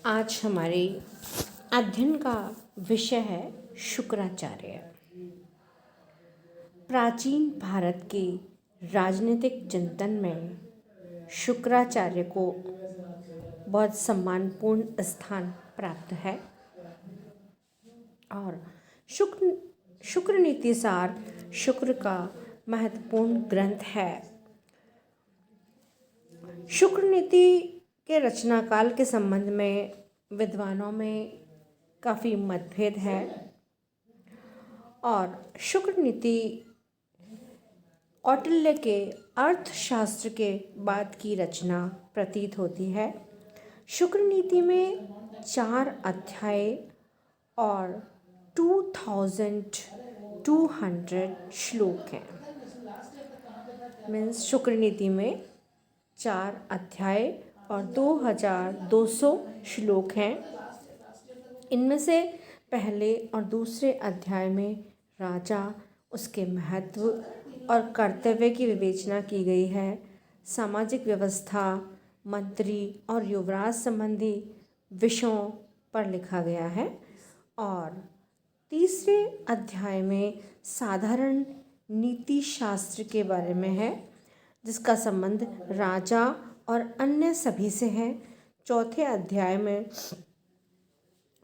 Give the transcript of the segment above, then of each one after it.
आज हमारे अध्ययन का विषय है शुक्राचार्य। प्राचीन भारत के राजनीतिक चिंतन में शुक्राचार्य को बहुत सम्मानपूर्ण स्थान प्राप्त है और शुक्र नीति सार शुक्र का महत्वपूर्ण ग्रंथ है। शुक्र नीति के रचना काल के संबंध में विद्वानों में काफ़ी मतभेद है और शुक्र नीति कौटिल्य के अर्थशास्त्र के बाद की रचना प्रतीत होती है। शुक्र नीति में 4 अध्याय और 2200 श्लोक हैं। मीन्स शुक्र नीति में 4 अध्याय और 2200 श्लोक हैं। इनमें से पहले और दूसरे अध्याय में राजा, उसके महत्व और कर्तव्य की विवेचना की गई है। सामाजिक व्यवस्था, मंत्री और युवराज संबंधी विषयों पर लिखा गया है और तीसरे अध्याय में साधारण नीति शास्त्र के बारे में है, जिसका संबंध राजा और अन्य सभी से है। चौथे अध्याय में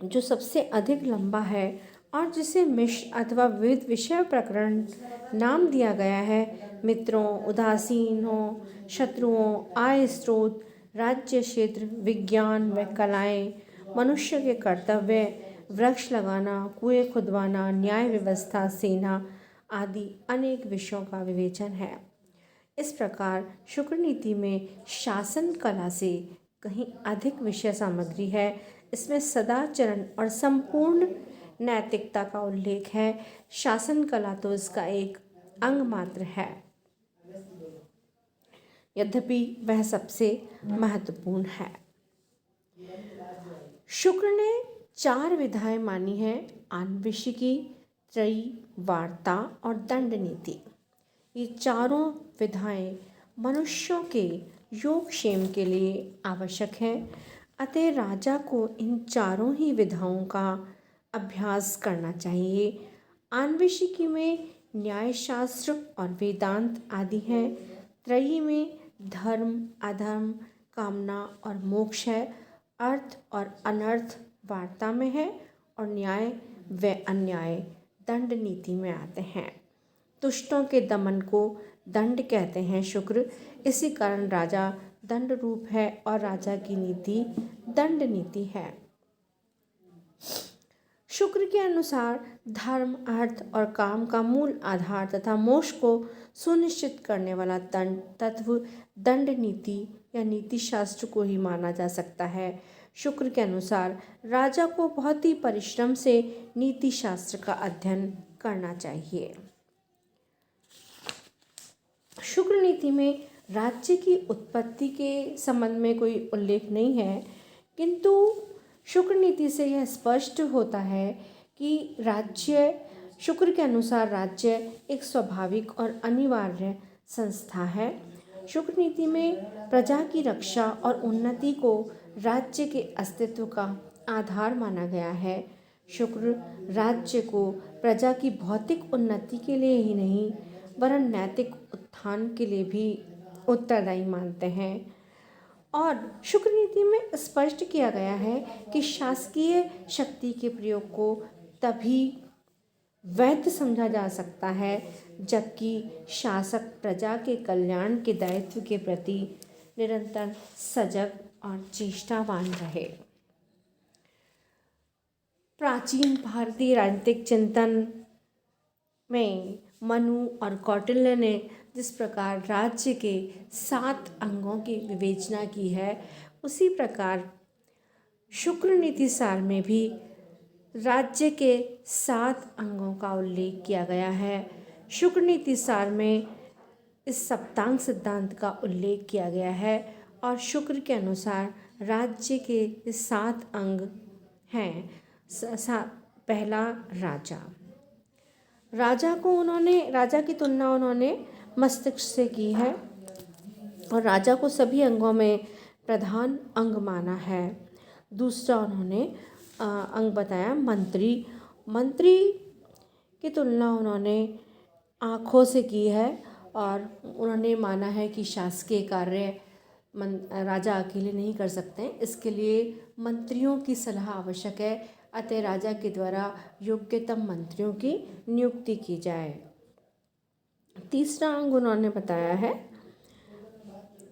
जो सबसे अधिक लंबा है और जिसे मिश्र अथवा विविध विषय प्रकरण नाम दिया गया है, मित्रों, उदासीनों, शत्रुओं, आय स्रोत, राज्य क्षेत्र, विज्ञान व कलाएं, मनुष्य के कर्तव्य, वृक्ष लगाना, कुएं खुदवाना, न्याय व्यवस्था, सेना आदि अनेक विषयों का विवेचन है। इस प्रकार शुक्र नीति में शासन कला से कहीं अधिक विषय सामग्री है। इसमें सदाचरण और संपूर्ण नैतिकता का उल्लेख है। शासन कला तो इसका एक अंग मात्र है, यद्यपि वह सबसे महत्वपूर्ण है। शुक्र ने 4 विधाएं मानी हैं: आन्वेषिकी, त्रयी, वार्ता और दंड नीति। ये चारों विधाएं मनुष्यों के योगक्षेम के लिए आवश्यक हैं। अतः राजा को इन चारों ही विधाओं का अभ्यास करना चाहिए। आन्वेषिकी में न्यायशास्त्र और वेदांत आदि हैं। त्रयी में धर्म, अधर्म, कामना और मोक्ष है। अर्थ और अनर्थ वार्ता में है और न्याय व अन्याय दंड नीति में आते हैं। दुष्टों के दमन को दंड कहते हैं शुक्र। इसी कारण राजा दंड रूप है और राजा की नीति दंड नीति है। शुक्र के अनुसार धर्म, अर्थ और काम का मूल आधार तथा मोक्ष को सुनिश्चित करने वाला तत्व दंड नीति या नीति शास्त्र को ही माना जा सकता है। शुक्र के अनुसार राजा को बहुत ही परिश्रम से नीति शास्त्र का अध्ययन करना चाहिए। शुक्र नीति में राज्य की उत्पत्ति के संबंध में कोई उल्लेख नहीं है, किंतु शुक्र नीति से यह स्पष्ट होता है कि शुक्र के अनुसार राज्य एक स्वाभाविक और अनिवार्य संस्था है। शुक्र नीति में प्रजा की रक्षा और उन्नति को राज्य के अस्तित्व का आधार माना गया है। शुक्र राज्य को प्रजा की भौतिक उन्नति के लिए ही नहीं वरन नैतिक उत्थान के लिए भी उत्तरदायी मानते हैं। और शुक्र नीति में स्पष्ट किया गया है कि शासकीय शक्ति के प्रयोग को तभी वैध समझा जा सकता है जबकि शासक प्रजा के कल्याण के दायित्व के प्रति निरंतर सजग और चेष्टावान रहे। प्राचीन भारतीय राजनीतिक चिंतन में मनु और कौटिल्य ने जिस प्रकार राज्य के 7 अंगों की विवेचना की है, उसी प्रकार शुक्र नीति सार में भी राज्य के 7 अंगों का उल्लेख किया गया है। शुक्र नीति सार में इस सप्तांग सिद्धांत का उल्लेख किया गया है और शुक्र के अनुसार राज्य के 7 अंग हैं। पहला राजा की तुलना उन्होंने मस्तिष्क से की है और राजा को सभी अंगों में प्रधान अंग माना है। दूसरा उन्होंने अंग बताया मंत्री। मंत्री की तुलना उन्होंने आँखों से की है और उन्होंने माना है कि शासकीय कार्य राजा अकेले नहीं कर सकते हैं, इसके लिए मंत्रियों की सलाह आवश्यक है, अतः राजा के द्वारा योग्यतम मंत्रियों की नियुक्ति की जाए। तीसरा अंग उन्होंने बताया है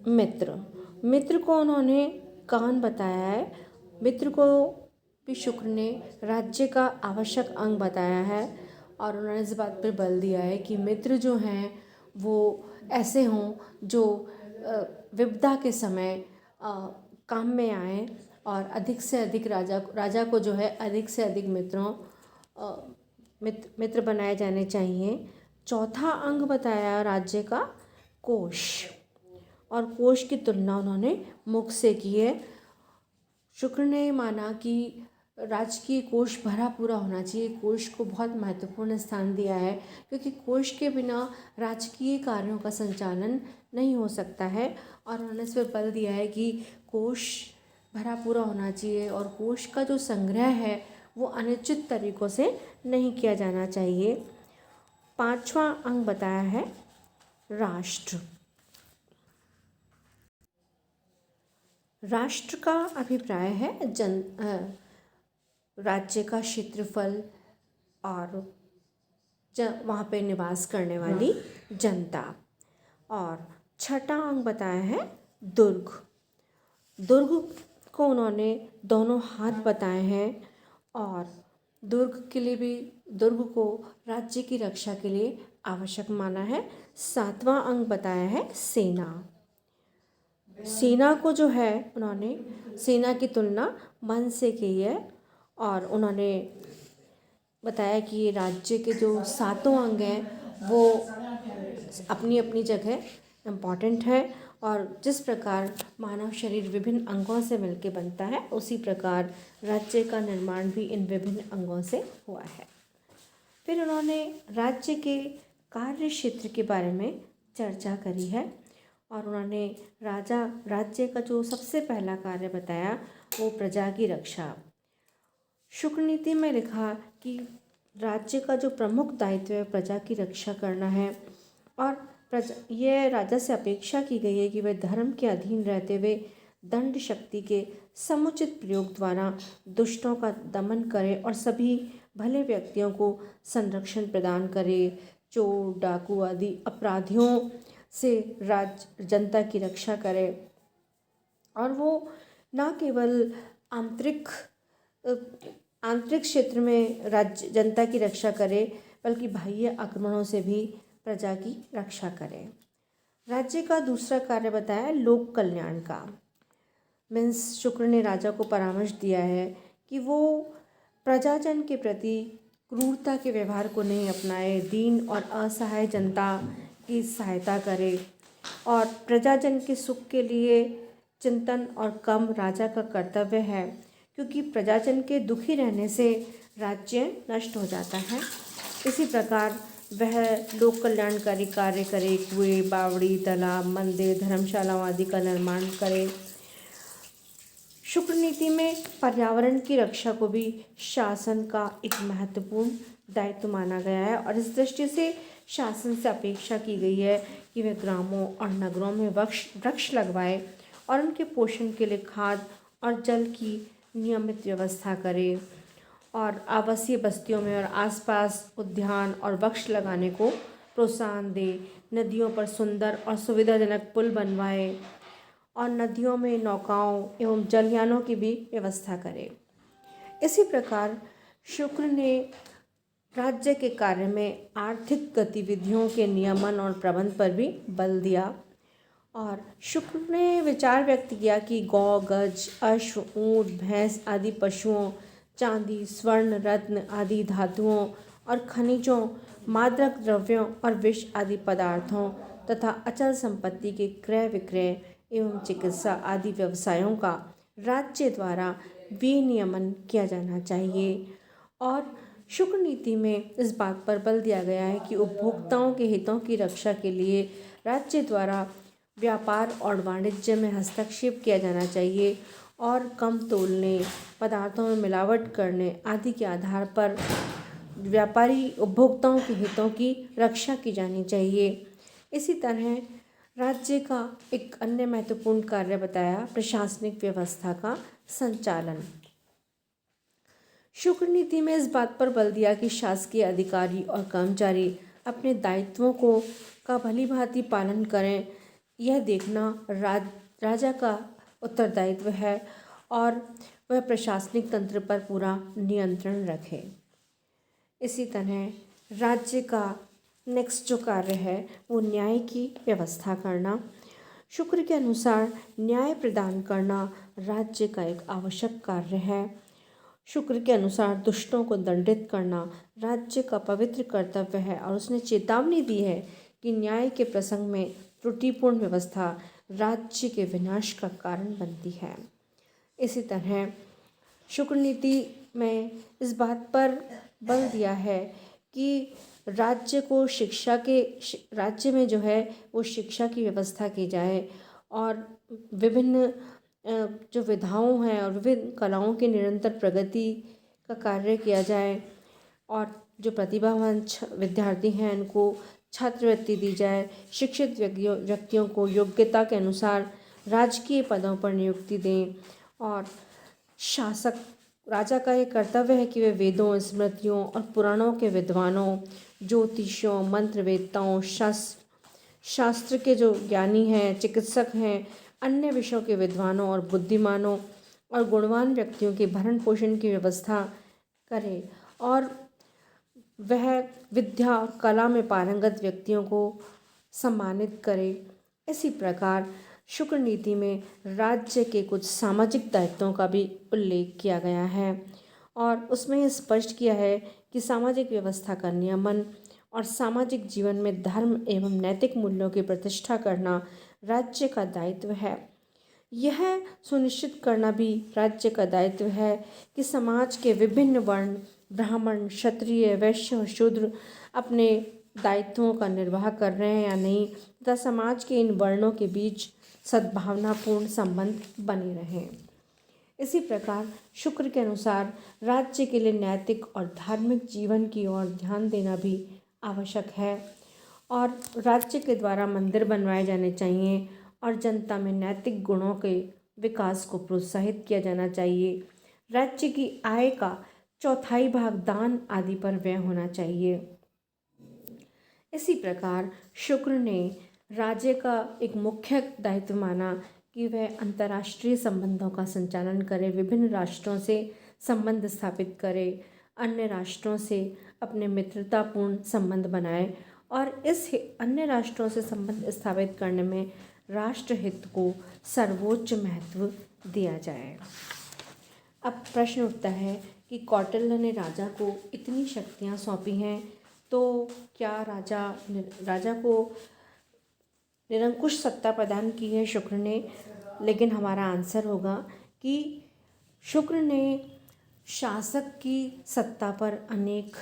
मित्र। मित्र को उन्होंने कान बताया है। मित्र को भी शुक्र ने राज्य का आवश्यक अंग बताया है और उन्होंने इस बात पर बल दिया है कि मित्र जो हैं वो ऐसे हों जो विपदा के समय काम में आए और अधिक से अधिक राजा को जो है अधिक से अधिक मित्र बनाए जाने चाहिए। चौथा अंग बताया राज्य का कोष, और कोष की तुलना उन्होंने मुख से की है। शुक्र ने माना कि राजकीय कोष भरा पूरा होना चाहिए। कोष को बहुत महत्वपूर्ण स्थान दिया है क्योंकि कोष के बिना राजकीय कार्यों का संचालन नहीं हो सकता है, और उन्होंने इस पर बल दिया है कि कोष भरा पूरा होना चाहिए और कोष का जो संग्रह है वो अनुचित तरीक़ों से नहीं किया जाना चाहिए। पांचवा अंग बताया है राष्ट्र। राष्ट्र का अभिप्राय है राज्य का क्षेत्रफल और वहाँ पे निवास करने वाली जनता। और छठा अंग बताया है दुर्ग। दुर्ग को उन्होंने दोनों हाथ बताए हैं और दुर्ग को राज्य की रक्षा के लिए आवश्यक माना है। सातवां अंग बताया है सेना। सेना को जो है उन्होंने सेना की तुलना मन से की है और उन्होंने बताया कि ये राज्य के जो सातों अंग हैं वो अपनी अपनी जगह इम्पॉर्टेंट है, और जिस प्रकार मानव शरीर विभिन्न अंगों से मिलकर बनता है उसी प्रकार राज्य का निर्माण भी इन विभिन्न अंगों से हुआ है। फिर उन्होंने राज्य के कार्य क्षेत्र के बारे में चर्चा करी है और उन्होंने राज्य का जो सबसे पहला कार्य बताया वो प्रजा की रक्षा। शुक्र नीति में लिखा कि राज्य का जो प्रमुख दायित्व है प्रजा की रक्षा करना है, और यह राजा से अपेक्षा की गई है कि वह धर्म के अधीन रहते हुए दंड शक्ति के समुचित प्रयोग द्वारा दुष्टों का दमन करे और सभी भले व्यक्तियों को संरक्षण प्रदान करे। चोर डाकू आदि अपराधियों से जनता की रक्षा करे, और वो न केवल आंतरिक क्षेत्र में जनता की रक्षा करे बल्कि बाह्य आक्रमणों से भी प्रजा की रक्षा करें। राज्य का दूसरा कार्य बताया लोक कल्याण का। मीन्स शुक्र ने राजा को परामर्श दिया है कि वो प्रजाजन के प्रति क्रूरता के व्यवहार को नहीं अपनाए, दीन और असहाय जनता की सहायता करे और प्रजाजन के सुख के लिए चिंतन और कर्म राजा का कर्तव्य है, क्योंकि प्रजाजन के दुखी रहने से राज्य नष्ट हो जाता है। इसी प्रकार वह लोक कल्याणकारी कार्य करे, कुएं, बावड़ी, तालाब, मंदिर, धर्मशालाओं आदि का निर्माण करे। शुक्र नीति में पर्यावरण की रक्षा को भी शासन का एक महत्वपूर्ण दायित्व माना गया है, और इस दृष्टि से शासन से अपेक्षा की गई है कि वह ग्रामों और नगरों में वृक्ष लगवाए और उनके पोषण के लिए खाद और जल की नियमित व्यवस्था करे, और आवासीय बस्तियों में और आसपास उद्यान और वृक्ष लगाने को प्रोत्साहन दे। नदियों पर सुंदर और सुविधाजनक पुल बनवाए और नदियों में नौकाओं एवं जलयानों की भी व्यवस्था करे। इसी प्रकार शुक्र ने राज्य के कार्य में आर्थिक गतिविधियों के नियमन और प्रबंध पर भी बल दिया, और शुक्र ने विचार व्यक्त किया कि गौ, गज, अश्व, ऊंट, भैंस आदि पशुओं, चांदी, स्वर्ण, रत्न आदि धातुओं और खनिजों, मादक द्रव्यों और विष आदि पदार्थों तथा अचल संपत्ति के क्रय विक्रय एवं चिकित्सा आदि व्यवसायों का राज्य द्वारा विनियमन किया जाना चाहिए। और शुक्र नीति में इस बात पर बल दिया गया है कि उपभोक्ताओं के हितों की रक्षा के लिए राज्य द्वारा व्यापार और वाणिज्य में हस्तक्षेप किया जाना चाहिए और कम तोलने, पदार्थों में मिलावट करने आदि के आधार पर व्यापारी उपभोक्ताओं के हितों की रक्षा की जानी चाहिए। इसी तरह राज्य का एक अन्य महत्वपूर्ण कार्य बताया प्रशासनिक व्यवस्था का संचालन। शुक्र नीति में इस बात पर बल दिया कि शासकीय अधिकारी और कर्मचारी अपने दायित्वों को का भलीभांति पालन करें। यह देखना राजा का उत्तरदायित्व है और वह प्रशासनिक तंत्र पर पूरा नियंत्रण रखे। इसी तरह राज्य का नेक्स्ट जो कार्य है वो न्याय की व्यवस्था करना। शुक्र के अनुसार न्याय प्रदान करना राज्य का एक आवश्यक कार्य है। शुक्र के अनुसार दुष्टों को दंडित करना राज्य का पवित्र कर्तव्य है और उसने चेतावनी दी है कि न्याय के प्रसंग में त्रुटिपूर्ण व्यवस्था राज्य के विनाश का कारण बनती है। इसी तरह शुक्र नीति में इस बात पर बल दिया है कि राज्य में जो है वो शिक्षा की व्यवस्था की जाए और विभिन्न जो विधाओं हैं और विभिन्न कलाओं की निरंतर प्रगति का कार्य किया जाए और जो प्रतिभावान विद्यार्थी हैं उनको छात्रवृत्ति दी जाए। शिक्षित व्यक्तियों को योग्यता के अनुसार राजकीय पदों पर नियुक्ति दें और राजा का ये कर्तव्य है कि वे वेदों, स्मृतियों और पुराणों के विद्वानों, ज्योतिषियों, मंत्रवेत्ताओं, शास्त्र के जो ज्ञानी हैं, चिकित्सक हैं, अन्य विषयों के विद्वानों और बुद्धिमानों और गुणवान व्यक्तियों के भरण पोषण की व्यवस्था करे और वह विद्या और कला में पारंगत व्यक्तियों को सम्मानित करे। इसी प्रकार शुक्र नीति में राज्य के कुछ सामाजिक दायित्वों का भी उल्लेख किया गया है और उसमें यह स्पष्ट किया है कि सामाजिक व्यवस्था का नियमन और सामाजिक जीवन में धर्म एवं नैतिक मूल्यों की प्रतिष्ठा करना राज्य का दायित्व है। यह सुनिश्चित करना भी राज्य का दायित्व है कि समाज के विभिन्न वर्ण, ब्राह्मण, क्षत्रिय, वैश्य और शूद्र अपने दायित्वों का निर्वाह कर रहे हैं या नहीं तथा समाज के इन वर्णों के बीच सद्भावनापूर्ण संबंध बने रहें। इसी प्रकार शुक्र के अनुसार राज्य के लिए नैतिक और धार्मिक जीवन की ओर ध्यान देना भी आवश्यक है और राज्य के द्वारा मंदिर बनवाए जाने चाहिए और जनता में नैतिक गुणों के विकास को प्रोत्साहित किया जाना चाहिए। राज्य की आय का 1/4 भाग दान आदि पर व्यय होना चाहिए। इसी प्रकार शुक्र ने राज्य का एक मुख्य दायित्व माना कि वह अंतर्राष्ट्रीय संबंधों का संचालन करे, विभिन्न राष्ट्रों से संबंध स्थापित करे, अन्य राष्ट्रों से अपने मित्रतापूर्ण संबंध बनाए और इस अन्य राष्ट्रों से संबंध स्थापित करने में राष्ट्रहित को सर्वोच्च महत्व दिया जाए। अब प्रश्न उठता है कि कौटिल्य ने राजा को इतनी शक्तियाँ सौंपी हैं तो क्या राजा को निरंकुश सत्ता प्रदान की है शुक्र ने? लेकिन हमारा आंसर होगा कि शुक्र ने शासक की सत्ता पर अनेक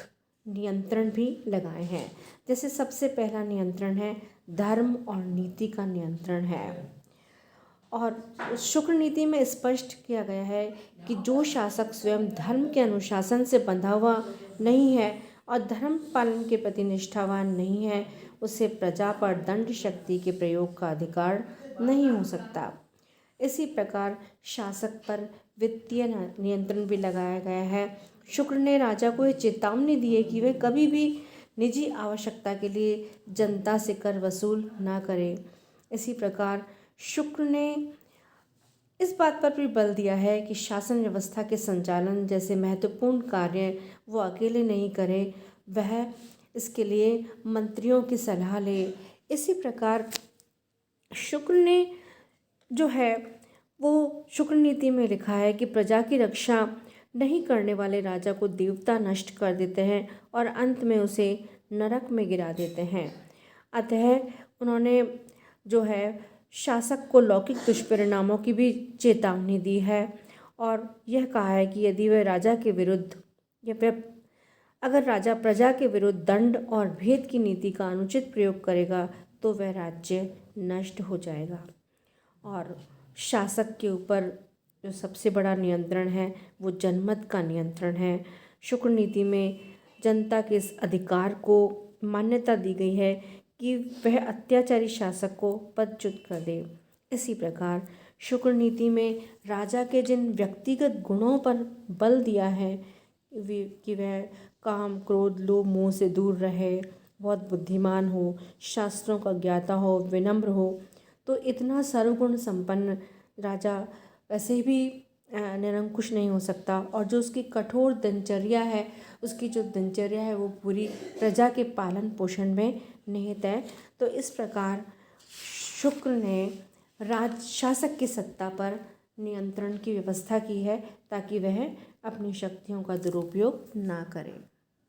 नियंत्रण भी लगाए हैं। जैसे सबसे पहला नियंत्रण है धर्म और नीति का नियंत्रण है और शुक्र नीति में स्पष्ट किया गया है कि जो शासक स्वयं धर्म के अनुशासन से बंधा हुआ नहीं है और धर्म पालन के प्रति निष्ठावान नहीं है उसे प्रजा पर दंड शक्ति के प्रयोग का अधिकार नहीं हो सकता। इसी प्रकार शासक पर वित्तीय नियंत्रण भी लगाया गया है। शुक्र ने राजा को ये चेतावनी दी है कि वह कभी भी निजी आवश्यकता के लिए जनता से कर वसूल ना करे। इसी प्रकार शुक्र ने इस बात पर भी बल दिया है कि शासन व्यवस्था के संचालन जैसे महत्वपूर्ण कार्य वो अकेले नहीं करे, वह इसके लिए मंत्रियों की सलाह ले। इसी प्रकार शुक्र ने जो है वो शुक्र नीति में लिखा है कि प्रजा की रक्षा नहीं करने वाले राजा को देवता नष्ट कर देते हैं और अंत में उसे नरक में गिरा देते हैं। अतः उन्होंने जो है शासक को लौकिक दुष्परिणामों की भी चेतावनी दी है और यह कहा है कि यदि वह राजा के विरुद्ध या वह अगर राजा प्रजा के विरुद्ध दंड और भेद की नीति का अनुचित प्रयोग करेगा तो वह राज्य नष्ट हो जाएगा और शासक के ऊपर जो सबसे बड़ा नियंत्रण है वो जनमत का नियंत्रण है। शुक्र नीति में जनता के इस अधिकार को मान्यता दी गई है कि वह अत्याचारी शासक को पदच्युत कर दे। इसी प्रकार शुक्र नीति में राजा के जिन व्यक्तिगत गुणों पर बल दिया है कि वह काम, क्रोध, लोभ, मोह से दूर रहे, बहुत बुद्धिमान हो, शास्त्रों का ज्ञाता हो, विनम्र हो, तो इतना सर्वगुण संपन्न राजा वैसे भी निरंकुश नहीं हो सकता। और जो उसकी कठोर दिनचर्या है, उसकी जो दिनचर्या है वो पूरी प्रजा के पालन पोषण में निहित है। तो इस प्रकार शुक्र ने राज शासक की सत्ता पर नियंत्रण की व्यवस्था की है ताकि वह अपनी शक्तियों का दुरुपयोग ना करे।